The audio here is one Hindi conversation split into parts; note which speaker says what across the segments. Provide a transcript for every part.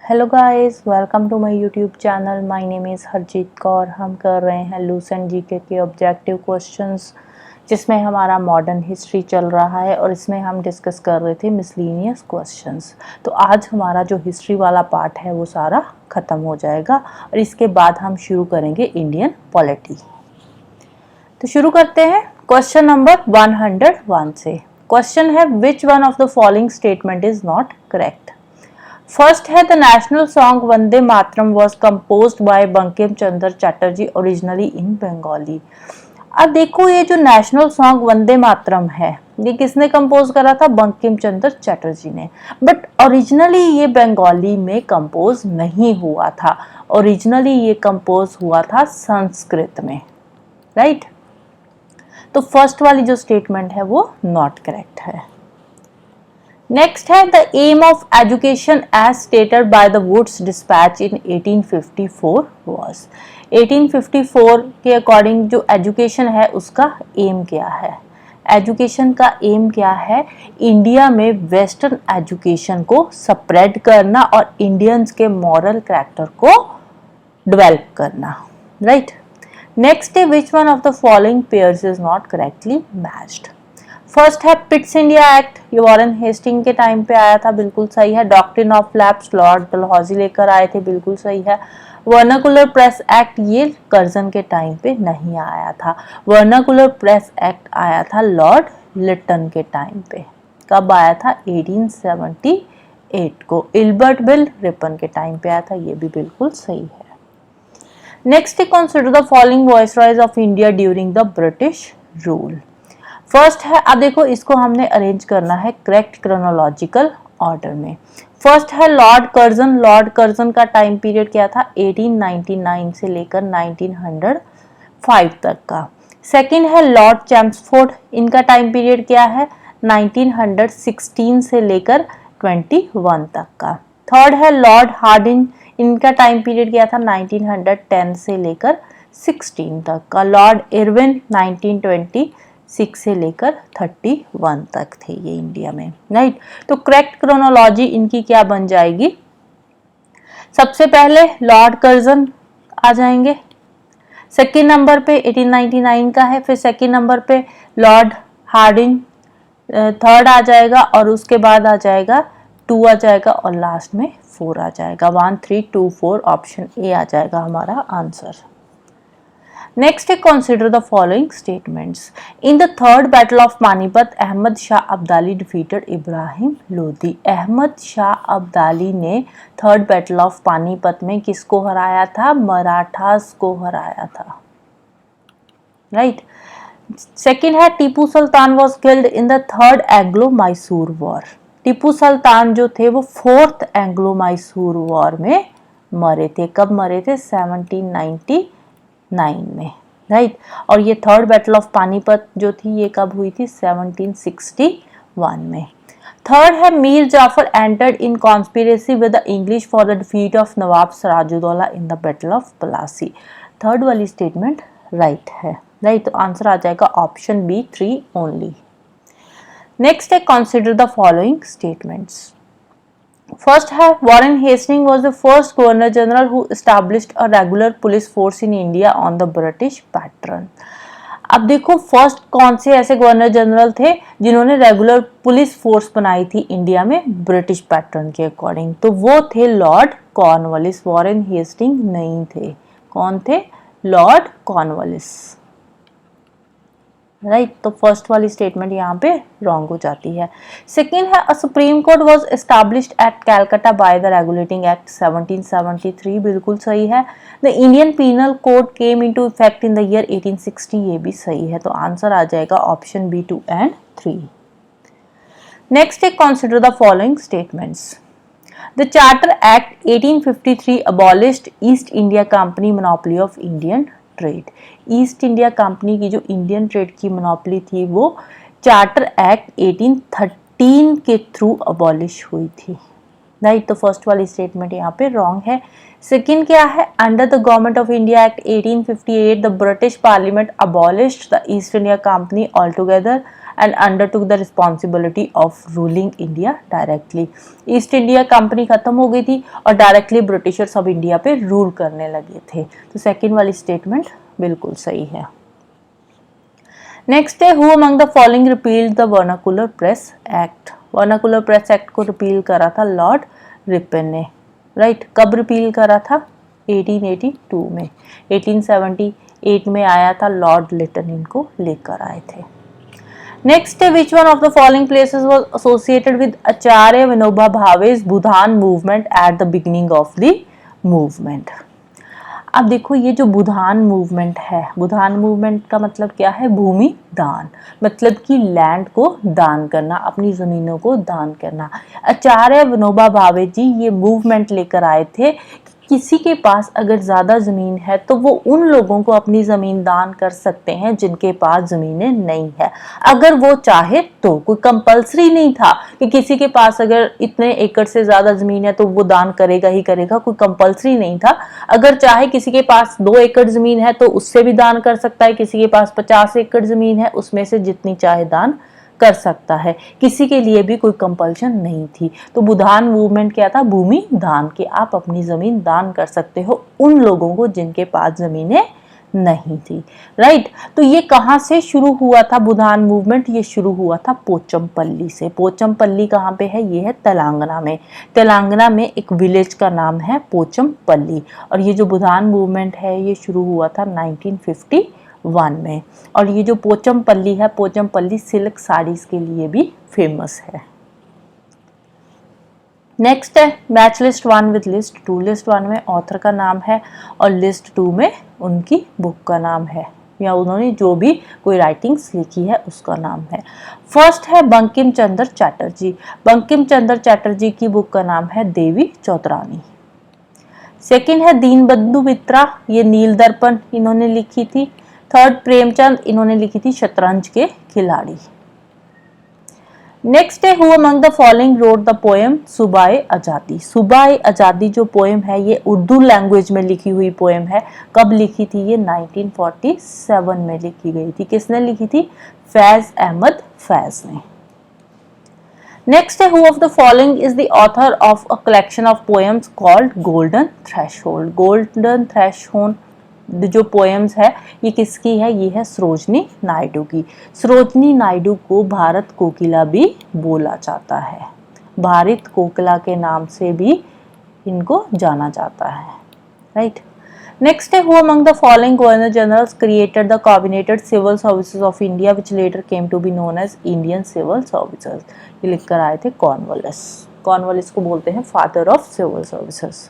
Speaker 1: Hello guys, welcome to my YouTube channel. My name is Harjeet Kaur. हम कर रहे हैं लूसेंट जीके के ऑब्जेक्टिव क्वेश्चंस, जिसमें हमारा मॉडर्न हिस्ट्री चल रहा है और इसमें हम डिस्कस कर रहे थे मिसलेनियस क्वेश्चंस। तो आज हमारा जो हिस्ट्री वाला पार्ट है वो सारा ख़त्म हो जाएगा और इसके बाद हम शुरू करेंगे इंडियन पॉलिटी। तो शुरू करते हैं क्वेश्चन नंबर 101 से। क्वेश्चन है, which one of the following statement is not correct. First है, the national song Vande Mataram was composed by Bankim Chandra Chatterjee originally in Bengali. अब देखो, ये जो नेशनल सॉन्ग वंदे मातरम है ये किसने कंपोज करा था? बंकिम चंद्र चटर्जी ने। बट ओरिजिनली ये बंगाली में कंपोज नहीं हुआ था, ओरिजिनली ये कंपोज हुआ था संस्कृत में, राइट। तो फर्स्ट वाली जो स्टेटमेंट है वो नॉट करेक्ट है। नेक्स्ट है, the aim of education as stated by the Wood's despatch in 1854 was. 1854 के अकॉर्डिंग जो एजुकेशन है उसका एम क्या है? एजुकेशन का एम क्या है? इंडिया में वेस्टर्न एजुकेशन को स्प्रेड करना और इंडियंस के मॉरल कैरेक्टर को डेवलप करना, राइट। नेक्स्ट है, which one of the following pairs is not correctly matched. First है पिट्स इंडिया एक्ट, ये वॉरेन हेस्टिंग के टाइम पे आया था, बिल्कुल सही है। Doctrine of lapse Lord Dalhousie लेकर आए थे, बिल्कुल सही है। वर्नाकुलर प्रेस एक्ट ये कर्जन के टाइम पे नहीं आया था। वर्नाकुलर प्रेस एक्ट आया था लॉर्ड लिटन के टाइम पे। कब आया था? 1878 को। इल्बर्ट बिल रिपन के टाइम पे आया था, ये भी बिल्कुल सही है। नेक्स्ट है, consider the following viceroys of India during the British rule. First है, अब देखो इसको हमने अरेंज करना है करेक्ट क्रोनोलॉजिकल ऑर्डर में। फर्स्ट है लॉर्ड कर्जन। लॉर्ड कर्जन का टाइम पीरियड क्या था? 1899 से लेकर 1905 तक का। सेकंड है लॉर्ड चैम्सफोर्ड, इनका टाइम पीरियड क्या है? 1916 से लेकर 21 तक का। थर्ड है लॉर्ड हार्डिंग, इनका टाइम पीरियड क्या था? 1910 से लेकर 16 तक का। लॉर्ड इरविन 1926 से लेकर 31 तक थे ये इंडिया में, राइट। तो करेक्ट क्रोनोलॉजी इनकी क्या बन जाएगी? सबसे पहले लॉर्ड कर्जन आ जाएंगे, सेकेंड नंबर पे 1899 का है, फिर सेकेंड नंबर पे लॉर्ड हार्डिंग थर्ड आ जाएगा और उसके बाद आ जाएगा 2 आ जाएगा और लास्ट में 4 आ जाएगा। 1 3 2 4 ऑप्शन ए आ जाएगा हमारा आंसर। नेक्स्ट है, consider the following statements. In the third battle of Panipat Ahmad Shah Abdali defeated Ibrahim Lodi. Ahmad Shah Abdali ने थर्ड बैटल ऑफ पानीपत में किसको हराया था? मराठास को हराया था, राइट। सेकेंड है, Tipu Sultan was killed in the third Anglo Mysore war. Tipu Sultan जो थे वो फोर्थ एंग्लो मैसूर वॉर में मरे थे। कब मरे थे? 1799 में, राइट। और ये थर्ड बैटल ऑफ पानीपत जो थी ये कब हुई थी? 1761 में। थर्ड है, Mir Jafar entered in conspiracy with the English for the defeat of Nawab Sirajuddaulah in the battle of Plassey. Third वाली स्टेटमेंट राइट है, राइट। तो आंसर आ जाएगा ऑप्शन बी 3 ओनली। नेक्स्ट है, consider the following statements. First है, Warren Hasting was the first governor general who established a regular police force in India on the British pattern. अब देखो फर्स्ट कौन से ऐसे गवर्नर जनरल थे जिन्होंने रेगुलर पुलिस फोर्स बनाई थी इंडिया में ब्रिटिश पैटर्न के अकॉर्डिंग? तो वो थे लॉर्ड कॉर्नवालिस, वॉरेन हेस्टिंग नहीं थे। कौन थे? Lord Cornwallis, right. तो फर्स्ट वाली स्टेटमेंट यहाँ पे रॉन्ग हो जाती है। सेकेंड है, a supreme court was established at Calcutta by the regulating act 1773, बिल्कुल सही है। The Indian penal code came into effect in the year 1860, ये भी सही है। तो आंसर आ जाएगा ऑप्शन बी 2 एंड 3। नेक्स्ट है, consider the following statements. The charter act 1853 abolished east India company monopoly of Indian trade. East India company की जो इंडियन ट्रेड की मोनोपोली थी वो चार्टर एक्ट 1813 के थ्रू अबॉलिश हुई थी, राइट। तो फर्स्ट वाली स्टेटमेंट यहाँ पे रॉन्ग है। सेकंड क्या है? Under the government of India act 1858 the British parliament abolished the east India company all together and undertook the responsibility of ruling India directly. East India company खत्म हो गई थी और डायरेक्टली ब्रिटिशर्स अब इंडिया पे रूल करने लगे थे। तो सेकेंड वाली स्टेटमेंट बिल्कुल सही है। नेक्स्ट है, who among the following repealed the vernacular press act. Vernacular press act को रिपील करा था लॉर्ड रिपन ने, राइट। कब रिपील करा था? 1882 में। 1878 में आया था, लॉर्ड लिटन इनको लेकर आए थे। नेक्स्ट है, which one of the following places was associated with Acharya Vinoba Bhave's Bhoodan movement at the beginning of the movement. अब देखो, ये जो बुधान मूवमेंट है, बुधान मूवमेंट का मतलब क्या है? भूमि दान, मतलब कि लैंड को दान करना, अपनी ज़मीनों को दान करना। आचार्य विनोबा भावे जी ये मूवमेंट लेकर आए थे कि किसी के पास अगर ज़्यादा ज़मीन है तो वो उन लोगों को अपनी ज़मीन दान कर सकते हैं जिनके पास ज़मीनें नहीं है, अगर वो चाहे तो। कोई कंपल्सरी नहीं था कि किसी के पास अगर इतने एकड़ से ज़्यादा ज़मीन है तो वो दान करेगा ही करेगा, कोई कंपल्सरी नहीं था। अगर चाहे किसी के पास 2 एकड़ ज़मीन है तो उससे भी दान कर सकता है, किसी के पास 50 एकड़ ज़मीन है उसमें से जितनी चाहे दान कर सकता है, किसी के लिए भी कोई कंपल्शन नहीं थी। तो बुधान मूवमेंट क्या था? भूमि दान, कि आप अपनी ज़मीन दान कर सकते हो उन लोगों को जिनके पास ज़मीनें नहीं थी, राइट। तो ये कहाँ से शुरू हुआ था बुधान मूवमेंट? ये शुरू हुआ था पोचमपल्ली से। पोचमपल्ली कहाँ पे है? ये है तेलंगाना में। तेलंगाना में एक विलेज का नाम है पोचमपल्ली। और ये जो बुधान मूवमेंट है ये शुरू हुआ था 1951 में। और ये जो पोचमपल्ली है, पोचमपल्ली सिल्क साड़ीज के लिए भी फेमस है। नेक्स्ट है, match list 1 with list 2। List 1 में ऑथर का नाम है और लिस्ट 2 में उनकी बुक का नाम है, या उन्होंने जो भी कोई राइटिंग्स लिखी है उसका नाम है। फर्स्ट है बंकिम चंद्र चैटर्जी। बंकिम चंद्र चैटर्जी की बुक का नाम है देवी चौधरानी। सेकंड है दीनबंधु मित्रा, ये नील दर्पण इन्होंने लिखी थी। थर्ड प्रेमचंद, इन्होंने लिखी थी शतरंज के खिलाड़ी। नेक्स्ट है, who among the following wrote the poem Subah Azadi. Subah आजादी जो पोएम है ये उर्दू लैंग्वेज में लिखी हुई पोएम है। कब लिखी थी ये? 1947 में लिखी गई थी। किसने लिखी थी? फैज अहमद फैज ने। नेक्स्ट है, who of the following is the author of a collection of poems called golden threshold. Golden threshold जो पोएम्स है ये किसकी है? ये है सरोजनी नायडू की। सरोजनी नायडू को भारत कोकिला भी बोला जाता है, भारत कोकिला के नाम से भी इनको जाना जाता है, राइट। नेक्स्ट है, who among the following governor generals created the cabineted civil services of India which later came to be known as Indian civil services. ये लिखकर आए थे कॉर्नवालिस। कॉर्नवालिस को बोलते हैं father of civil services.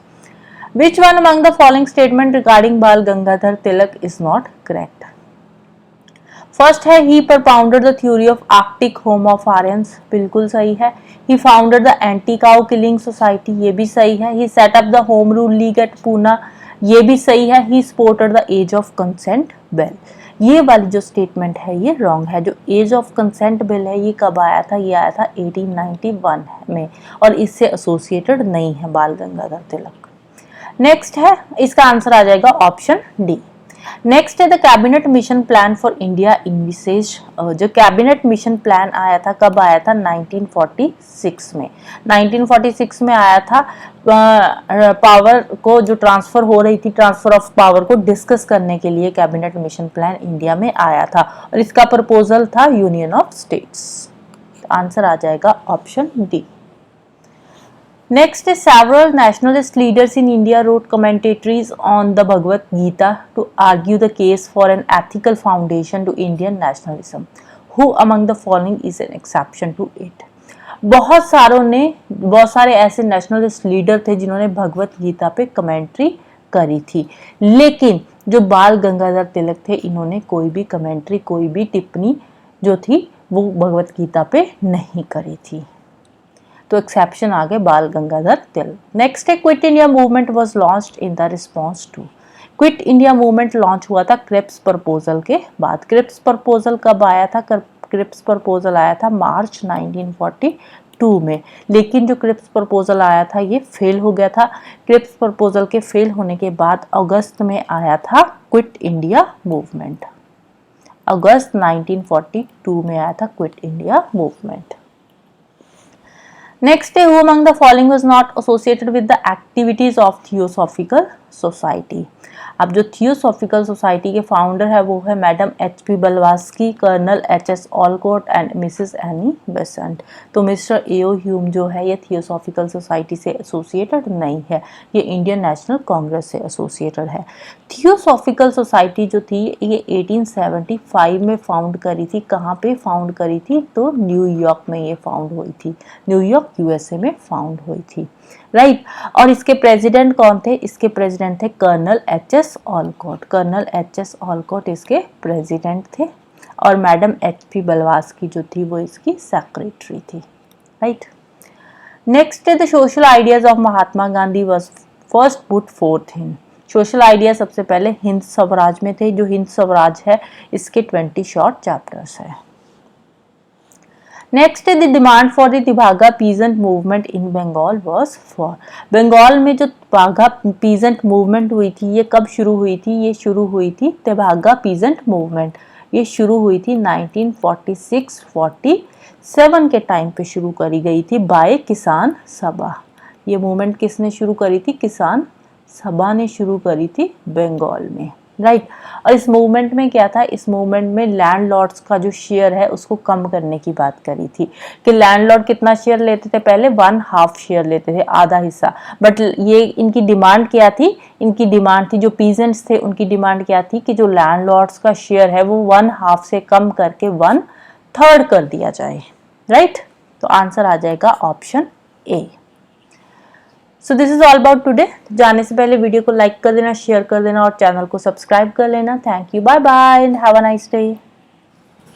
Speaker 1: Which one among the following statement regarding Bal Gangadhar Tilak is not correct? First है, he propounded the theory of Arctic home of Aryans, बिल्कुल सही है। He founded the anti-cow killing society, ये भी सही है। He set up the home rule league at Pune, ये भी सही है। He supported the age of consent bill, ये वाली जो स्टेटमेंट है ये रॉन्ग है। जो एज ऑफ कंसेंट बिल है ये कब आया था? ये आया था 1891 में और इससे एसोसिएटेड नहीं है बाल गंगाधर तिलक। नेक्स्ट है, इसका आंसर आ जाएगा ऑप्शन डी। नेक्स्ट है the cabinet mission plan for India envisages. जो कैबिनेट मिशन प्लान आया था कब आया था? 1946 में। 1946 में आया था। पावर को जो ट्रांसफर हो रही थी, ट्रांसफर ऑफ पावर को डिस्कस करने के लिए कैबिनेट मिशन प्लान इंडिया में आया था और इसका प्रपोजल था यूनियन ऑफ स्टेट्स। आंसर आ जाएगा option D. Next is several nationalist leaders in India wrote commentaries on the Bhagavad Gita to argue the case for an ethical foundation to Indian nationalism. Who among the following is an exception to it? बहुत सारे ऐसे नेशनलिस्ट लीडर थे जिन्होंने भगवत गीता पे कमेंट्री करी थी, लेकिन जो बाल गंगाधर तिलक थे इन्होंने कोई भी कमेंट्री, कोई भी टिप्पणी जो थी वो भगवत गीता पे नहीं करी थी। तो एक्सेप्शन आ गए बाल गंगाधर तिलक। नेक्स्ट है, quit India movement was launched in the response to. Quit India movement launch हुआ था क्रिप्स प्रपोजल के बाद। क्रिप्स प्रपोजल कब आया था? क्रिप्स प्रपोजल आया था मार्च 1942 में, लेकिन जो क्रिप्स प्रपोजल आया था ये फेल हो गया था। क्रिप्स प्रपोजल के फेल होने के बाद अगस्त में आया था क्विट इंडिया मूवमेंट। अगस्त 1942 में आया था quit India movement. Next, who among the following was not associated with the activities of Theosophical Society? अब जो थियोसॉफिकल सोसाइटी के फाउंडर है वो है madam H.P. Blavatsky, colonel H.S. Olcott and Mrs Annie Besant. तो मिस्टर ए.ओ. ह्यूम जो है ये थियोसॉफिकल सोसाइटी से एसोसिएटेड नहीं है, ये इंडियन नेशनल कांग्रेस से एसोसिएटेड है। थियोसॉफिकल सोसाइटी जो थी ये 1875 में फाउंड करी थी। कहाँ पे फाउंड करी थी? तो न्यूयॉर्क में ये फाउंड हुई थी, न्यूयॉर्क यूएसए में फाउंड हुई थी, राइट। और इसके प्रेसिडेंट कौन थे? इसके प्रेसिडेंट थे colonel H.S. Olcott. Colonel H.S. Olcott इसके प्रेसिडेंट थे और मैडम H.P. ब्लवास्की जो थी वो इसकी सेक्रेटरी थी, राइट। नेक्स्ट है the social ideas of Mahatma Gandhi was first put fourth in. Social idea सबसे पहले हिंद स्वराज में थे। जो हिंद स्वराज है इसके 20 शॉर्ट चैप्टर्स है। नेक्स्ट है the demand for the Tebhaga peasant movement in Bengal was for. Bengal में जो तिभागा पीजेंट मूवमेंट हुई थी ये कब शुरू हुई थी? ये शुरू हुई थी तिभागा पीजेंट मूवमेंट, ये शुरू हुई थी 1946-47 के टाइम पे शुरू करी गई थी बाय किसान सभा। ये मूवमेंट किसने शुरू करी थी? किसान सभा ने शुरू करी थी बंगाल में, राइट। और इस मूवमेंट में क्या था? इस मूवमेंट में लैंडलॉर्ड्स का जो शेयर है उसको कम करने की बात करी थी कि लैंडलॉर्ड कितना शेयर लेते थे? पहले 1/2 शेयर लेते थे, आधा हिस्सा। बट ये इनकी डिमांड क्या थी? इनकी डिमांड थी, जो पीजेंट्स थे उनकी डिमांड क्या थी कि जो लैंडलॉर्ड्स का शेयर है वो 1/2 से कम करके 1/3 कर दिया जाए, राइट। तो आंसर आ जाएगा option A. So this is all about today. जाने से पहले वीडियो को लाइक कर देना, शेयर कर देना और चैनल को सब्सक्राइब कर लेना। Thank you, bye bye and have a nice day.